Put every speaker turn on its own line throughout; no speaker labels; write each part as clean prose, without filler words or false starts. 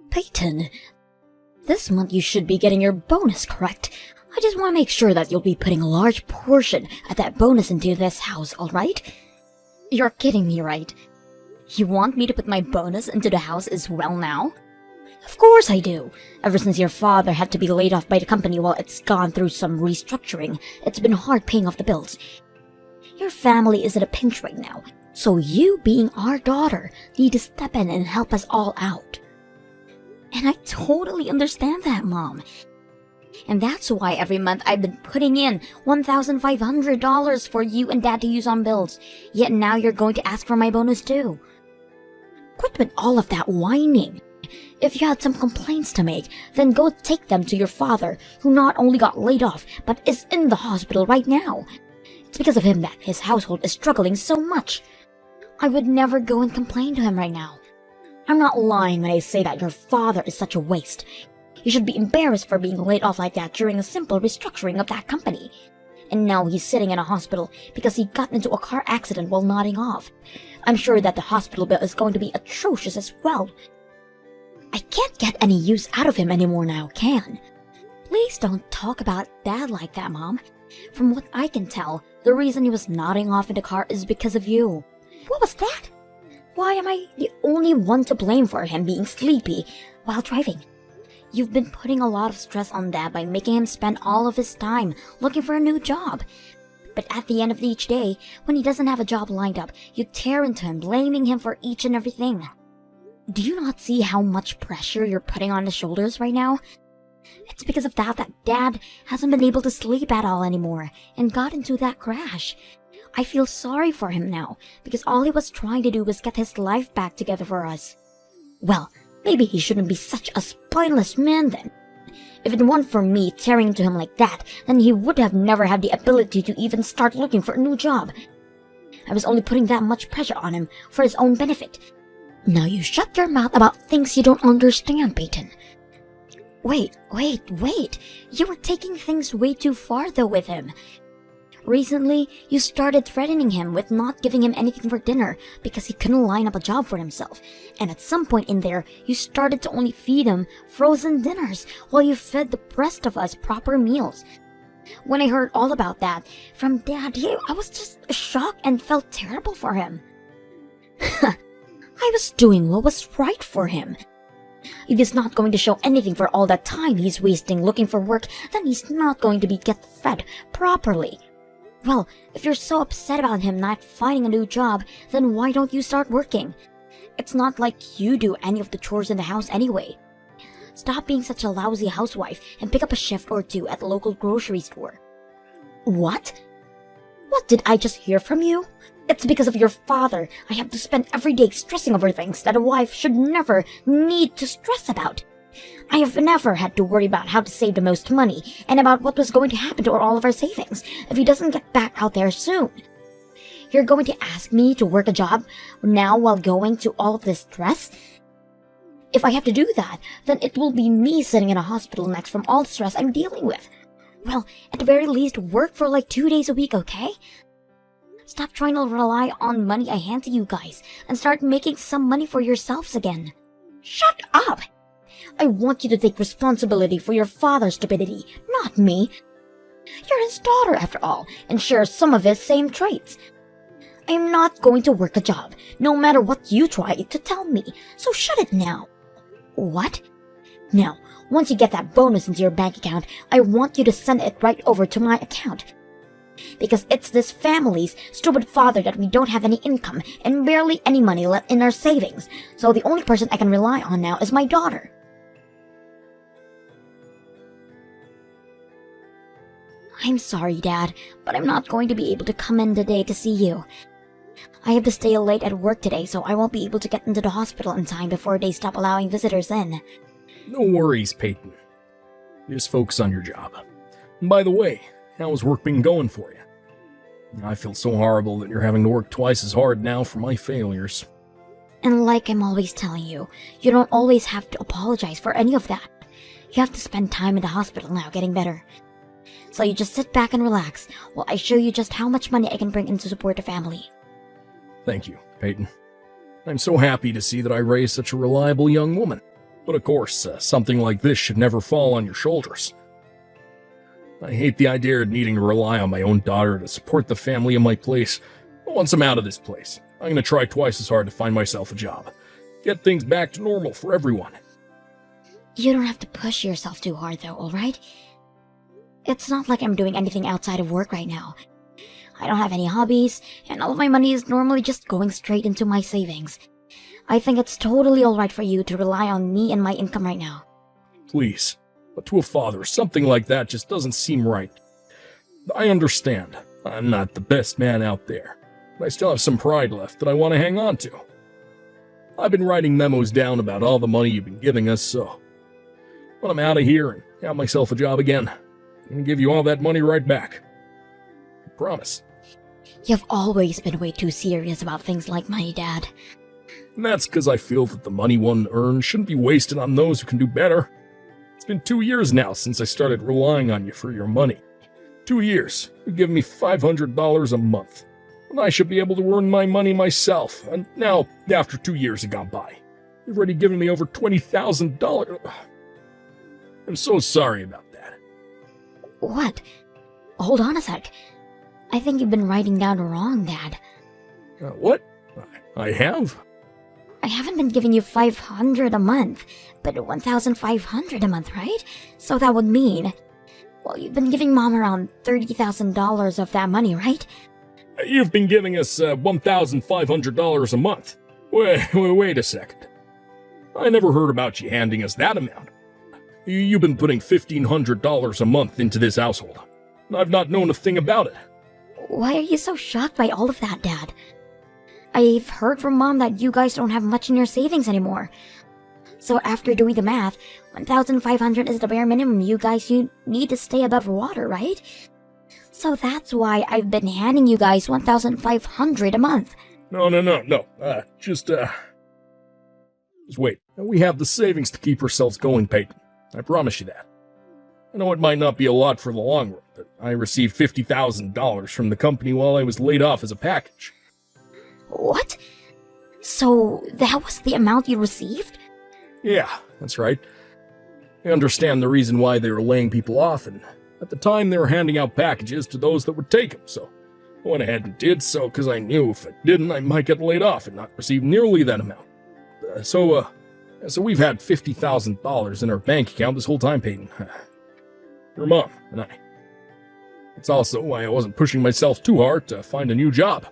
Peyton, this month you should be getting your bonus, correct? I just want to make sure that you'll be putting a large portion of that bonus into this house, alright? You're kidding me, right? You want me to put my bonus into the house as well now? Of course I do. Ever since your father had to be laid off by the company while it's gone through some restructuring, it's been hard paying off the bills. Your family is in a pinch right now, so you, being our daughter, need to step in and help us all out. And I totally understand that, Mom. And that's why every month I've been putting in $1,500 for you and Dad to use on bills. Yet now you're going to ask for my bonus too. Quit with all of that whining. If you had some complaints to make, then go take them to your father, who not only got laid off, but is in the hospital right now. It's because of him that his household is struggling so much. I would never go and complain to him right now. I'm not lying when I say that your father is such a waste. You should be embarrassed for being laid off like that during a simple restructuring of that company. And now he's sitting in a hospital because he got into a car accident while nodding off. I'm sure that the hospital bill is going to be atrocious as well. I can't get any use out of him anymore now, can? Please don't talk about Dad like that, Mom. From what I can tell, the reason he was nodding off in the car is because of you. What was that? Why am I the only one to blame for him being sleepy while driving? You've been putting a lot of stress on Dad by making him spend all of his time looking for a new job. But at the end of each day, when he doesn't have a job lined up, you tear into him, blaming him for each and everything. Do you not see how much pressure you're putting on his shoulders right now? It's because of that Dad hasn't been able to sleep at all anymore and got into that crash. I feel sorry for him now because all he was trying to do was get his life back together for us. Well, maybe he shouldn't be such a spineless man then. If it weren't for me tearing into him like that, then he would have never had the ability to even start looking for a new job. I was only putting that much pressure on him for his own benefit. Now you shut your mouth about things you don't understand, Peyton. Wait. You were taking things way too far though with him. Recently, you started threatening him with not giving him anything for dinner because he couldn't line up a job for himself. And at some point in there, you started to only feed him frozen dinners while you fed the rest of us proper meals. When I heard all about that from Dad, I was just shocked and felt terrible for him. I was doing what was right for him. If he's not going to show anything for all that time he's wasting looking for work, then he's not going to get fed properly. Well, if you're so upset about him not finding a new job, then why don't you start working? It's not like you do any of the chores in the house anyway. Stop being such a lousy housewife and pick up a shift or two at the local grocery store. What? What did I just hear from you? It's because of your father I have to spend every day stressing over things that a wife should never need to stress about. I have never had to worry about how to save the most money and about what was going to happen to all of our savings if he doesn't get back out there soon. You're going to ask me to work a job now while going to all of this stress? If I have to do that, then it will be me sitting in a hospital next from all the stress I'm dealing with. Well, at the very least, work for like 2 days a week, okay? Stop trying to rely on money I hand to you guys and start making some money for yourselves again. Shut up! I want you to take responsibility for your father's stupidity, not me. You're his daughter after all, and share some of his same traits. I am not going to work a job, no matter what you try to tell me, so shut it now. What? Now, once you get that bonus into your bank account, I want you to send it right over to my account. Because it's this family's stupid father that we don't have any income and barely any money left in our savings, so the only person I can rely on now is my daughter. I'm sorry, Dad, but I'm not going to be able to come in today to see you. I have to stay late at work today, so I won't be able to get into the hospital in time before they stop allowing visitors in.
No worries, Peyton. Just focus on your job. And by the way, how's work been going for you? I feel so horrible that you're having to work twice as hard now for my failures.
And like I'm always telling you, you don't always have to apologize for any of that. You have to spend time in the hospital now getting better. So you just sit back and relax while I show you just how much money I can bring in to support the family.
Thank you, Peyton. I'm so happy to see that I raised such a reliable young woman. But of course, something like this should never fall on your shoulders. I hate the idea of needing to rely on my own daughter to support the family in my place. But once I'm out of this place, I'm going to try twice as hard to find myself a job. Get things back to normal for everyone.
You don't have to push yourself too hard though, alright? It's not like I'm doing anything outside of work right now. I don't have any hobbies, and all of my money is normally just going straight into my savings. I think it's totally alright for you to rely on me and my income right now.
Please. But to a father, something like that just doesn't seem right. I understand. I'm not the best man out there. But I still have some pride left that I want to hang on to. I've been writing memos down about all the money you've been giving us, so when I'm out of here and have myself a job again, I'm going to give you all that money right back. I promise.
You've always been way too serious about things like money, Dad.
And that's because I feel that the money one earns shouldn't be wasted on those who can do better. It's been 2 years now since I started relying on you for your money. 2 years. You give me $500 a month. And I should be able to earn my money myself. And now, after 2 years have gone by, you've already given me over $20,000. I'm so sorry about that.
What? Hold on a sec. I think you've been writing down wrong, Dad.
What? I have?
I haven't been giving you $500 a month, but $1,500 a month, right? So that would mean... Well, you've been giving Mom around $30,000 of that money, right?
You've been giving us $1,500 a month. Wait a second. I never heard about you handing us that amount. You've been putting $1,500 a month into this household. I've not known a thing about it.
Why are you so shocked by all of that, Dad? I've heard from Mom that you guys don't have much in your savings anymore. So after doing the math, $1,500 is the bare minimum you need to stay above water, right? So that's why I've been handing you guys $1,500 a month.
No. Just wait. We have the savings to keep ourselves going, Peyton. I promise you that. I know it might not be a lot for the long run, but I received $50,000 from the company while I was laid off as a package.
What? So that was the amount you received?
Yeah, that's right. I understand the reason why they were laying people off, and at the time they were handing out packages to those that would take them, so I went ahead and did so because I knew if I didn't, I might get laid off and not receive nearly that amount. So we've had $50,000 in our bank account this whole time, Peyton. Your mom and I. It's also why I wasn't pushing myself too hard to find a new job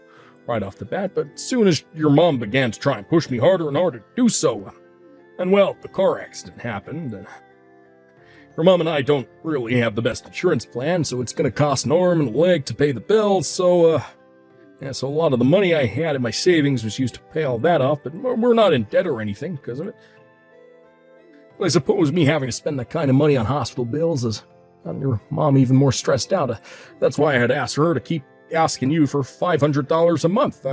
right off the bat, but as soon as your mom began to try and push me harder and harder to do so, and well, the car accident happened, and your mom and I don't really have the best insurance plan, so it's going to cost an arm and a leg to pay the bills, so a lot of the money I had in my savings was used to pay all that off, but we're not in debt or anything because of it. But I suppose me having to spend that kind of money on hospital bills has gotten your mom even more stressed out. That's why I had asked her to keep asking you for $500 a month.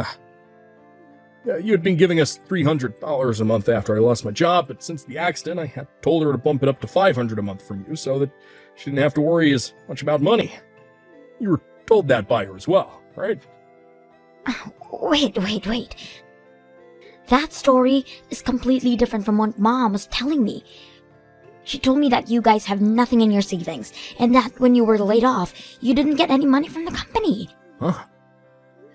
You'd been giving us $300 a month after I lost my job, but since the accident, I had told her to bump it up to $500 a month from you so that she didn't have to worry as much about money. You were told that by her as well, right?
Wait. That story is completely different from what Mom was telling me. She told me that you guys have nothing in your savings, and that when you were laid off, you didn't get any money from the company.
Huh?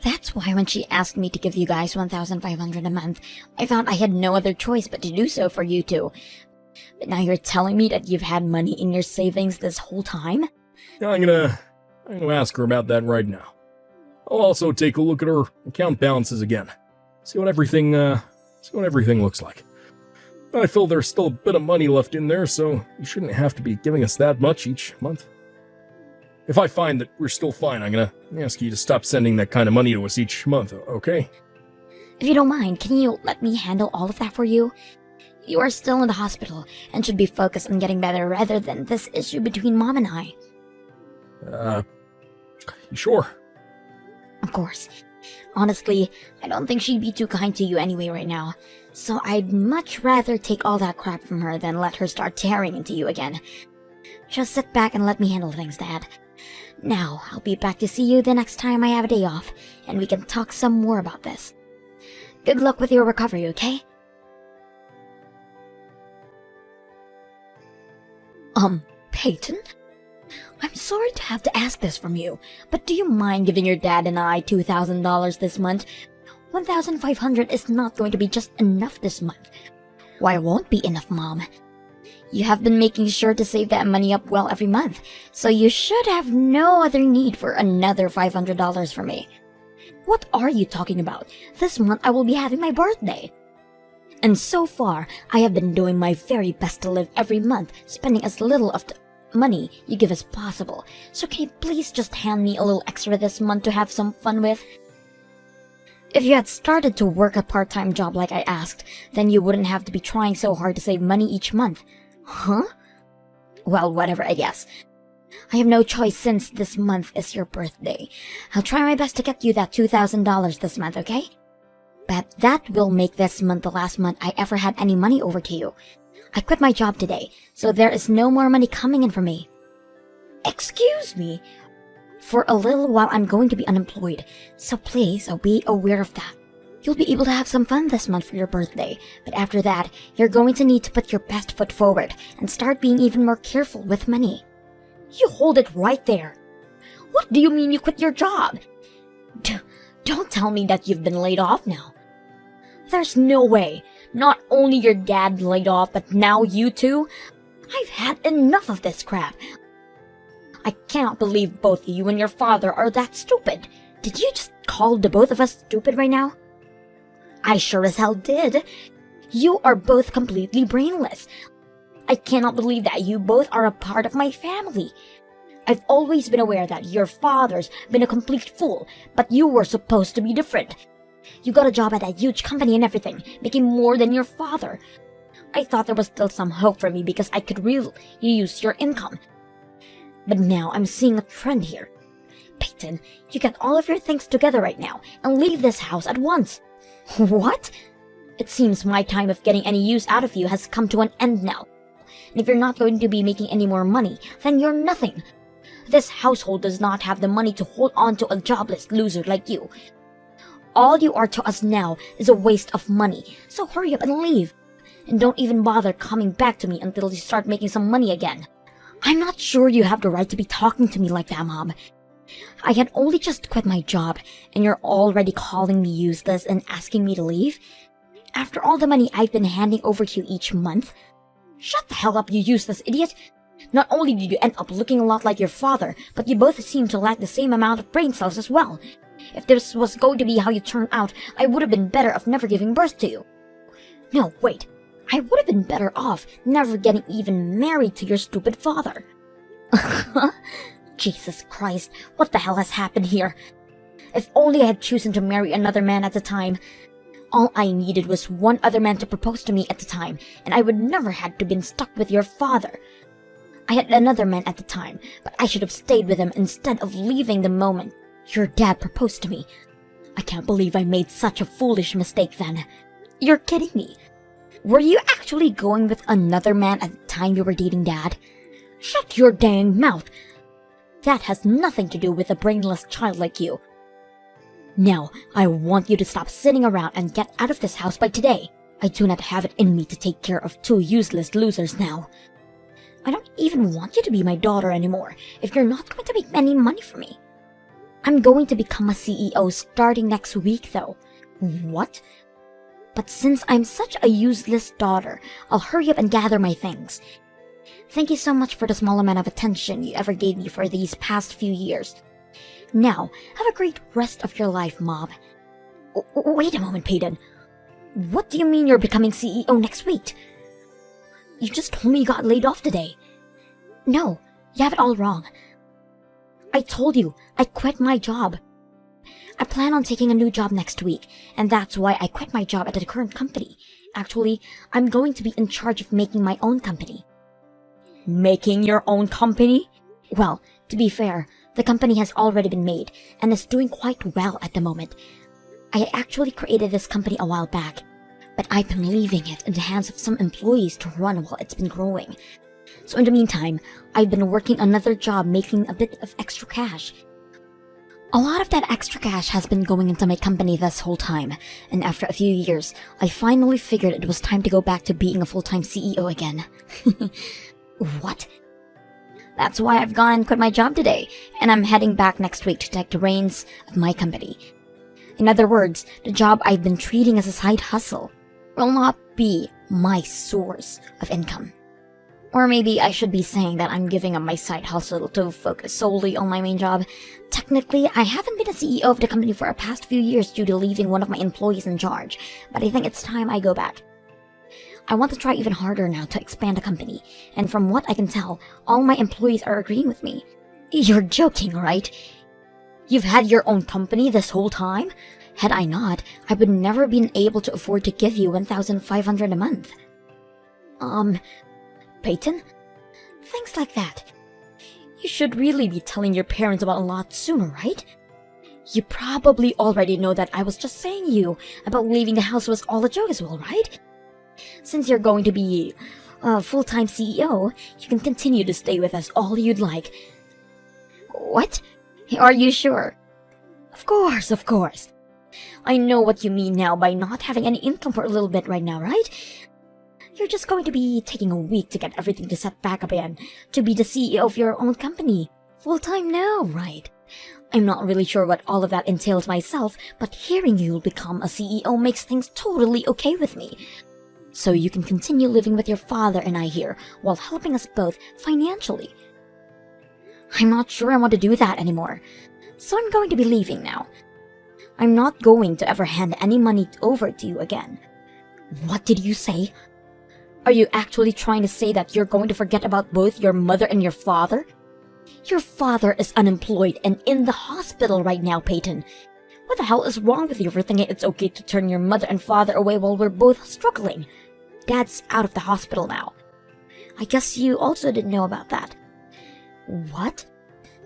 That's why when she asked me to give you guys $1,500 a month, I thought I had no other choice but to do so for you two. But now you're telling me that you've had money in your savings this whole time?
Yeah, I'm gonna ask her about that right now. I'll also take a look at her account balances again. See what everything looks like. I feel there's still a bit of money left in there, so you shouldn't have to be giving us that much each month. If I find that we're still fine, I'm gonna ask you to stop sending that kind of money to us each month, okay?
If you don't mind, can you let me handle all of that for you? You are still in the hospital and should be focused on getting better rather than this issue between Mom and I.
You sure?
Of course. Honestly, I don't think she'd be too kind to you anyway right now, so I'd much rather take all that crap from her than let her start tearing into you again. Just sit back and let me handle things, Dad. Now, I'll be back to see you the next time I have a day off, and we can talk some more about this. Good luck with your recovery, okay? Peyton? I'm sorry to have to ask this from you, but do you mind giving your dad and I $2,000 this month? $1,500 is not going to be just enough this month. Why won't be enough, Mom? You have been making sure to save that money up well every month, so you should have no other need for another $500 from me. What are you talking about? This month I will be having my birthday. And so far, I have been doing my very best to live every month, spending as little of the money you give as possible. So can you please just hand me a little extra this month to have some fun with? If you had started to work a part-time job like I asked, then you wouldn't have to be trying so hard to save money each month. Huh? Well, whatever, I guess. I have no choice since this month is your birthday. I'll try my best to get you that $2,000 this month, okay? But that will make this month the last month I ever had any money over to you. I quit my job today, so there is no more money coming in for me. Excuse me? For a little while I'm going to be unemployed, so please be aware of that. You'll be able to have some fun this month for your birthday, but after that, you're going to need to put your best foot forward and start being even more careful with money. You hold it right there. What do you mean you quit your job? Don't tell me that you've been laid off now. There's no way. Not only your dad laid off, but now you too? I've had enough of this crap. I cannot believe both you and your father are that stupid. Did you just call the both of us stupid right now? I sure as hell did. You are both completely brainless. I cannot believe that you both are a part of my family. I've always been aware that your father's been a complete fool, but you were supposed to be different. You got a job at a huge company and everything, making more than your father. I thought there was still some hope for me because I could really use your income. But now I'm seeing a trend here. Peyton, you get all of your things together right now and leave this house at once. What? It seems my time of getting any use out of you has come to an end now. And if you're not going to be making any more money, then you're nothing. This household does not have the money to hold on to a jobless loser like you. All you are to us now is a waste of money, so hurry up and leave. And don't even bother coming back to me until you start making some money again. I'm not sure you have the right to be talking to me like that, Mom. I had only just quit my job, and you're already calling me useless and asking me to leave? After all the money I've been handing over to you each month? Shut the hell up, you useless idiot! Not only did you end up looking a lot like your father, but you both seem to lack the same amount of brain cells as well. If this was going to be how you turned out, I would have been better off never giving birth to you. No, wait. I would have been better off never getting even married to your stupid father. Jesus Christ, what the hell has happened here? If only I had chosen to marry another man at the time. All I needed was one other man to propose to me at the time, and I would never had to been stuck with your father. I had another man at the time, but I should have stayed with him instead of leaving the moment your dad proposed to me. I can't believe I made such a foolish mistake then. You're kidding me. Were you actually going with another man at the time you were dating Dad? Shut your dang mouth. That has nothing to do with a brainless child like you. Now, I want you to stop sitting around and get out of this house by today. I do not have it in me to take care of two useless losers now. I don't even want you to be my daughter anymore if you're not going to make any money for me. I'm going to become a CEO starting next week, though. What? But since I'm such a useless daughter, I'll hurry up and gather my things. Thank you so much for the small amount of attention you ever gave me for these past few years. Now, have a great rest of your life, Mom. Wait a moment, Peyton. What do you mean you're becoming CEO next week? You just told me you got laid off today. No, you have it all wrong. I told you, I quit my job. I plan on taking a new job next week, and that's why I quit my job at the current company. Actually, I'm going to be in charge of making my own company. Making your own company? Well, to be fair, the company has already been made, and is doing quite well at the moment. I actually created this company a while back, but I've been leaving it in the hands of some employees to run while it's been growing. So in the meantime, I've been working another job making a bit of extra cash. A lot of that extra cash has been going into my company this whole time, and after a few years, I finally figured it was time to go back to being a full-time CEO again. What? That's why I've gone and quit my job today, and I'm heading back next week to take the reins of my company. In other words, the job I've been treating as a side hustle will not be my source of income. Or maybe I should be saying that I'm giving up my side hustle to focus solely on my main job. Technically, I haven't been a CEO of the company for the past few years due to leaving one of my employees in charge, but I think it's time I go back. I want to try even harder now to expand the company, and from what I can tell, all my employees are agreeing with me. You're joking, right? You've had your own company this whole time? Had I not, I would never been able to afford to give you $1,500 a month. Peyton? Things like that. You should really be telling your parents about a lot sooner, right? You probably already know that I was just saying you about leaving the house was all a joke as well, right? Since you're going to be a full-time CEO, you can continue to stay with us all you'd like. What? Are you sure? Of course. I know what you mean now by not having any income for a little bit right now, right? You're just going to be taking a week to get everything to set back up again, to be the CEO of your own company. Full-time now, right? I'm not really sure what all of that entails myself, but hearing you'll become a CEO makes things totally okay with me. So you can continue living with your father and I here, while helping us both financially. I'm not sure I want to do that anymore, so I'm going to be leaving now. I'm not going to ever hand any money over to you again. What did you say? Are you actually trying to say that you're going to forget about both your mother and your father? Your father is unemployed and in the hospital right now, Peyton. What the hell is wrong with you for thinking it's okay to turn your mother and father away while we're both struggling? Dad's out of the hospital now. I guess you also didn't know about that. What?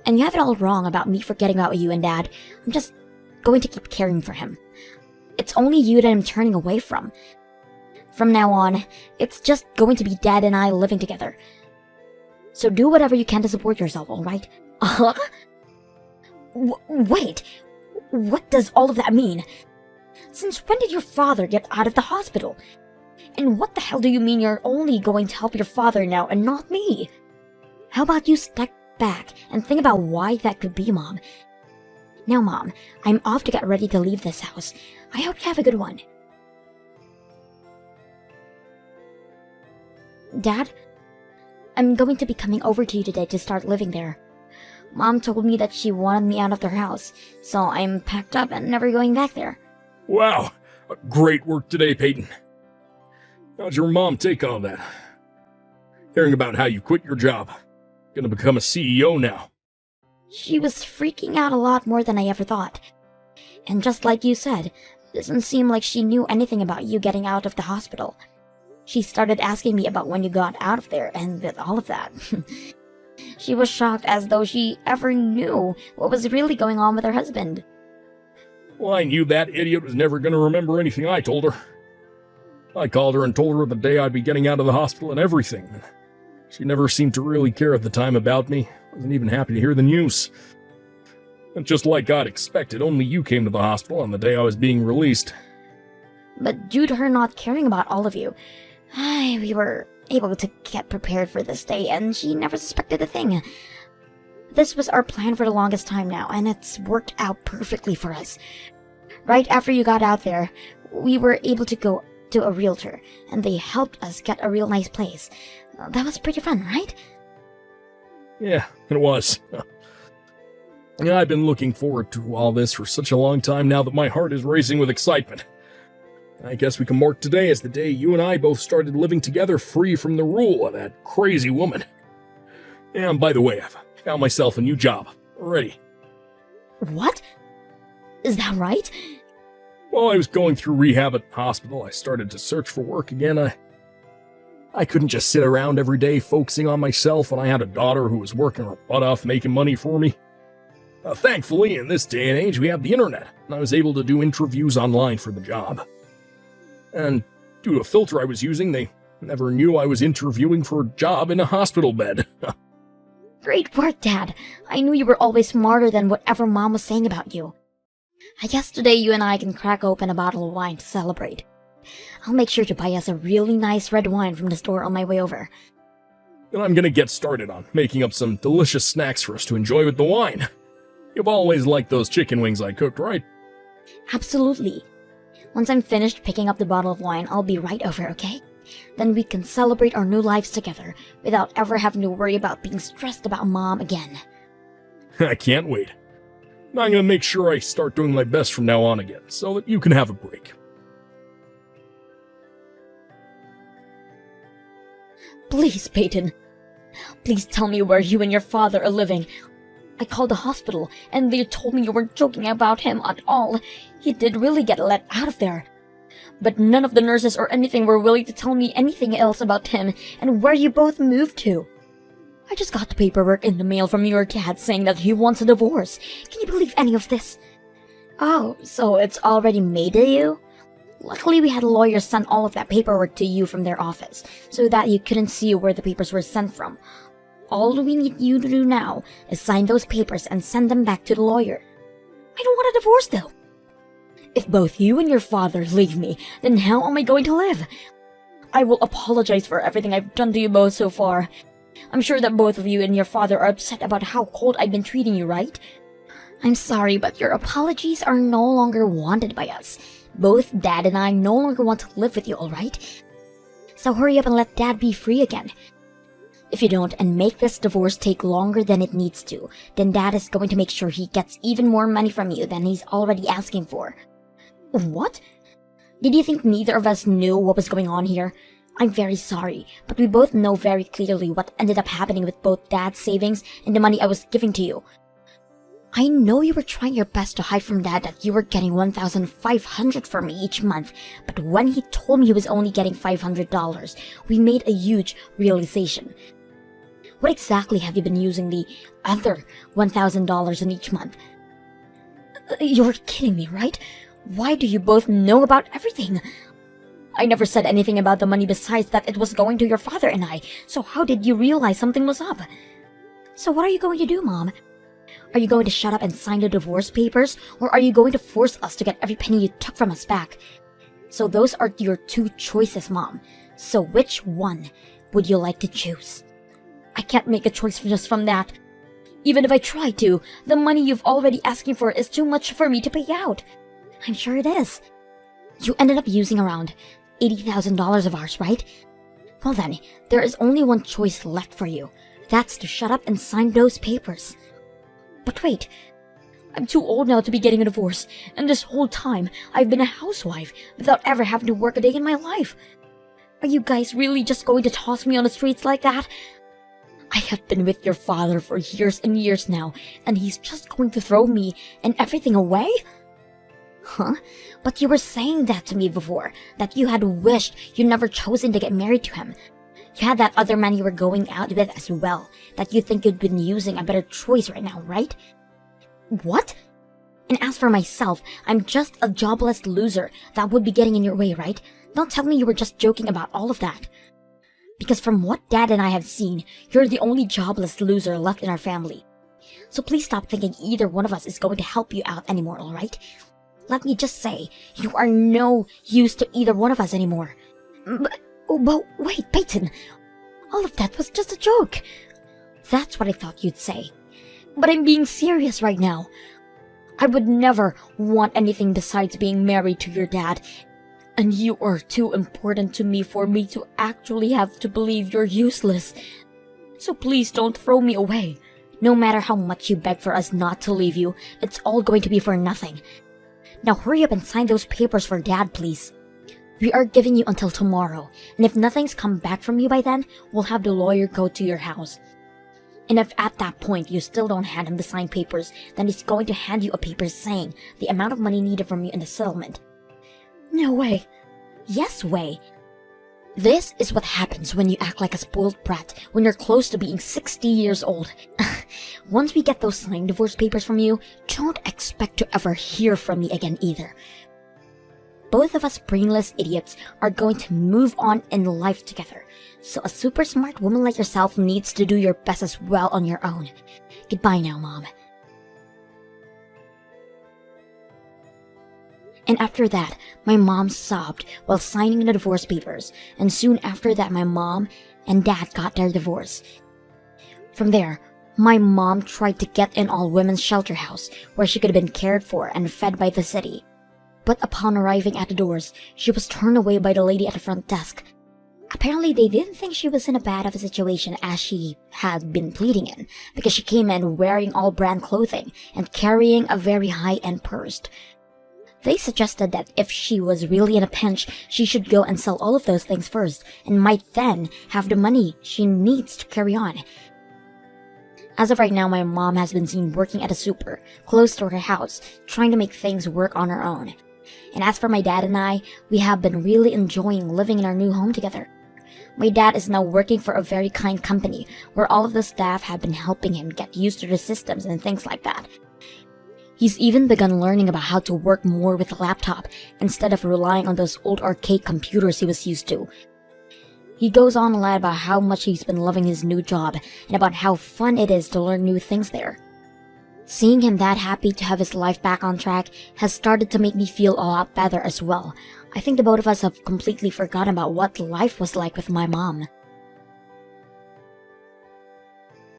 And you have it all wrong about me forgetting about you and Dad. I'm just going to keep caring for him. It's only you that I'm turning away from. From now on, it's just going to be Dad and I living together. So do whatever you can to support yourself, alright? Wait, what does all of that mean? Since when did your father get out of the hospital? And what the hell do you mean you're only going to help your father now and not me? How about you step back and think about why that could be, Mom? Now, Mom, I'm off to get ready to leave this house. I hope you have a good one. Dad, I'm going to be coming over to you today to start living there. Mom told me that she wanted me out of their house, so I'm packed up and never going back there.
Wow, great work today, Peyton. How'd your mom take all that? Hearing about how you quit your job. Gonna become a CEO now.
She was freaking out a lot more than I ever thought. And just like you said, it doesn't seem like she knew anything about you getting out of the hospital. She started asking me about when you got out of there and with all of that. She was shocked as though she ever knew what was really going on with her husband.
Well, I knew that idiot was never gonna remember anything I told her. I called her and told her the day I'd be getting out of the hospital and everything. She never seemed to really care at the time about me. Wasn't even happy to hear the news. And just like I'd expected, only you came to the hospital on the day I was being released.
But due to her not caring about all of you, we were able to get prepared for this day, and she never suspected a thing. This was our plan for the longest time now, and it's worked out perfectly for us. Right after you got out there, we were able to go to a realtor, and they helped us get a real nice place. That was pretty fun, right?
Yeah, it was. Yeah, I've been looking forward to all this for such a long time now that my heart is racing with excitement. I guess we can mark today as the day you and I both started living together free from the rule of that crazy woman. And by the way, I've found myself a new job already.
What? Is that right?
While I was going through rehab at the hospital, I started to search for work again. I couldn't just sit around every day focusing on myself when I had a daughter who was working her butt off making money for me. Thankfully, in this day and age, we have the internet, and I was able to do interviews online for the job. And due to a filter I was using, they never knew I was interviewing for a job in a hospital bed.
Great work, Dad. I knew you were always smarter than whatever Mom was saying about you. I guess today you and I can crack open a bottle of wine to celebrate. I'll make sure to buy us a really nice red wine from the store on my way over.
then I'm gonna get started on making up some delicious snacks for us to enjoy with the wine. You've always liked those chicken wings I cooked, right?
Absolutely. Once I'm finished picking up the bottle of wine, I'll be right over, okay? Then we can celebrate our new lives together without ever having to worry about being stressed about Mom again.
I can't wait. I'm gonna make sure I start doing my best from now on again, so that you can have a break.
Please, Peyton. Please tell me where you and your father are living. I called the hospital, and they told me you weren't joking about him at all. He did really get let out of there. But none of the nurses or anything were willing to tell me anything else about him and where you both moved to. I just got the paperwork in the mail from your dad saying that he wants a divorce. Can you believe any of this? Oh, so it's already made to you? Luckily, we had lawyers send all of that paperwork to you from their office, so that you couldn't see where the papers were sent from. All we need you to do now is sign those papers and send them back to the lawyer. I don't want a divorce, though. If both you and your father leave me, then how am I going to live? I will apologize for everything I've done to you both so far. I'm sure that both of you and your father are upset about how cold I've been treating you, right? I'm sorry, but your apologies are no longer wanted by us. Both Dad and I no longer want to live with you, alright? So hurry up and let Dad be free again. If you don't and make this divorce take longer than it needs to, then Dad is going to make sure he gets even more money from you than he's already asking for. What? Did you think neither of us knew what was going on here? I'm very sorry, but we both know very clearly what ended up happening with both Dad's savings and the money I was giving to you. I know you were trying your best to hide from Dad that you were getting $1,500 from me each month, but when he told me he was only getting $500, we made a huge realization. What exactly have you been using the other $1,000 in each month? You're kidding me, right? Why do you both know about everything? I never said anything about the money besides that it was going to your father and I, so how did you realize something was up? So what are you going to do, Mom? Are you going to shut up and sign the divorce papers, or are you going to force us to get every penny you took from us back? So those are your two choices, Mom. So which one would you like to choose? I can't make a choice just from that. Even if I try to, the money you've already asking for is too much for me to pay out. I'm sure it is. You ended up using around $80,000 of ours, right? Well then, there is only one choice left for you. That's to shut up and sign those papers. But wait, I'm too old now to be getting a divorce, and this whole time I've been a housewife without ever having to work a day in my life. Are you guys really just going to toss me on the streets like that? I have been with your father for years and years now, and he's just going to throw me and everything away? Huh? But you were saying that to me before, that you had wished you never chosen to get married to him. You had that other man you were going out with as well, that you think you'd been using a better choice right now, right? What? And as for myself, I'm just a jobless loser that would be getting in your way, right? Don't tell me you were just joking about all of that. Because from what Dad and I have seen, you're the only jobless loser left in our family. So please stop thinking either one of us is going to help you out anymore, alright? Let me just say, you are no use to either one of us anymore. But wait, Peyton, all of that was just a joke. That's what I thought you'd say. But I'm being serious right now. I would never want anything besides being married to your dad. And you are too important to me for me to actually have to believe you're useless. So please don't throw me away. No matter how much you beg for us not to leave you, it's all going to be for nothing. Now hurry up and sign those papers for Dad, please. We are giving you until tomorrow, and if nothing's come back from you by then, we'll have the lawyer go to your house. And if at that point you still don't hand him the signed papers, then he's going to hand you a paper saying the amount of money needed from you in the settlement. No way. Yes way. This is what happens when you act like a spoiled brat when you're close to being 60 years old. Once we get those signed divorce papers from you, don't expect to ever hear from me again either. Both of us brainless idiots are going to move on in life together, so a super smart woman like yourself needs to do your best as well on your own. Goodbye now, Mom. And after that, my mom sobbed while signing the divorce papers, and soon after that my mom and Dad got their divorce. From there, my mom tried to get an all-women's shelter house where she could have been cared for and fed by the city. But upon arriving at the doors, she was turned away by the lady at the front desk. Apparently, they didn't think she was in a bad of a situation as she had been pleading in, because she came in wearing all-brand clothing and carrying a very high-end purse. They suggested that if she was really in a pinch, she should go and sell all of those things first, and might then have the money she needs to carry on. As of right now, my mom has been seen working at a super, close to her house, trying to make things work on her own. And as for my dad and I, we have been really enjoying living in our new home together. My dad is now working for a very kind company, where all of the staff have been helping him get used to the systems and things like that. He's even begun learning about how to work more with a laptop, instead of relying on those old arcade computers he was used to. He goes on a lot about how much he's been loving his new job, and about how fun it is to learn new things there. Seeing him that happy to have his life back on track has started to make me feel a lot better as well. I think the both of us have completely forgotten about what life was like with my mom.